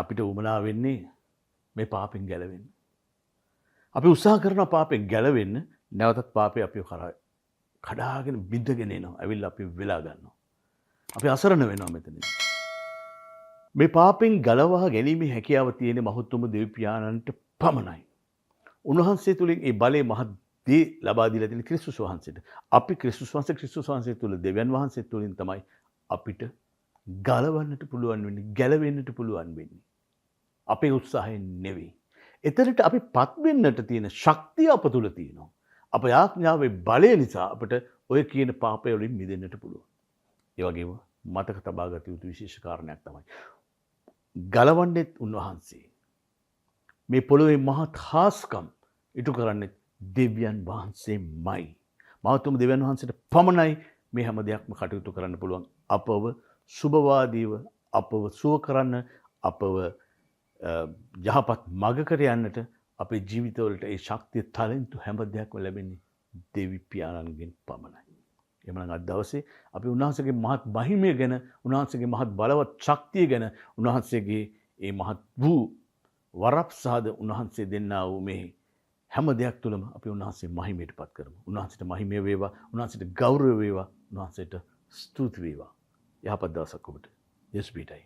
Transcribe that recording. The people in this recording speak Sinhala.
අපිට උමනා වෙන්නේ මේ පාපෙන් ගැලවෙන්න. අපි උත්සාහ කරන පාපෙන් ගැලවෙන්න නැවතත් පාපේ අපිව කඩාගෙන බිඳගෙන එනවා. ඇවිල්ලා අපි වෙලා ගන්නවා. අපි අසරණ වෙනවා මෙතනදී. මේ පාපෙන් ගලවා ගැනීමේ හැකියාව තියෙන මහත්තුම දෙවි පියාණන්ට පමණයි. උන්වහන්සේ තුලින් ඒ බලේ මහත් දේ ලබා දීලා තියෙන ක්‍රිස්තුස් වහන්සේට. අපි ක්‍රිස්තුස් වහන්සේ තුල දෙවියන් වහන්සේ තුලින් තමයි අපිට ගලවන්නට පුළුවන් වෙන්නේ, ගැලවෙන්නට පුළුවන් වෙන්නේ. අපේ උත්සාහයෙන් නෙවෙයි. එතනට අපි පත් වෙන්නට තියෙන ශක්තිය අප තුල තියෙනවා. අපේ ආඥාවේ බලය නිසා අපිට ඔය කියන පාපය වලින් මිදෙන්නට පුළුවන්. ඒ වගේම මතක තබා ගත යුතු විශේෂ කාරණයක් තමයි ගලවන්නේ උන්වහන්සේ. මේ පොළොවේ මහත් හාස්කම් ඉටු කරන්නේ දෙවියන් වහන්සේමයි. මහත්තුම දෙවියන් වහන්සේට පමණයි මේ හැම දෙයක්ම කටයුතු කරන්න පුළුවන්. අපව සුභවාදීව අපව සුව කරන්න, අපව යහපත් මඟකට යන්නට අපේ ජීවිතවලට ඒ ශක්තිය තාලෙන්තු හැම දෙයක්ම ලැබෙන්නේ දෙවි පියාණන්ගෙන් පමණයි. එහෙමනම් අද දවසේ අපි උන්වහන්සේගේ මහත් මහිමය ගැන, උන්වහන්සේගේ මහත් බලවත් ශක්තිය ගැන, උන්වහන්සේගේ ඒ මහත් වූ වරප්‍රසාද උන්වහන්සේ දෙන්නා වූ මේ හැම දෙයක් තුළම අපි උන්වහන්සේ මහිමයට පත් කරමු. උන්වහන්සේට මහිමය වේවා, උන්වහන්සේට ගෞරව වේවා, උන්වහන්සේට ස්තුති වේවා. යහපත් දවසක් ඔබට. යේසුස් පිටයි.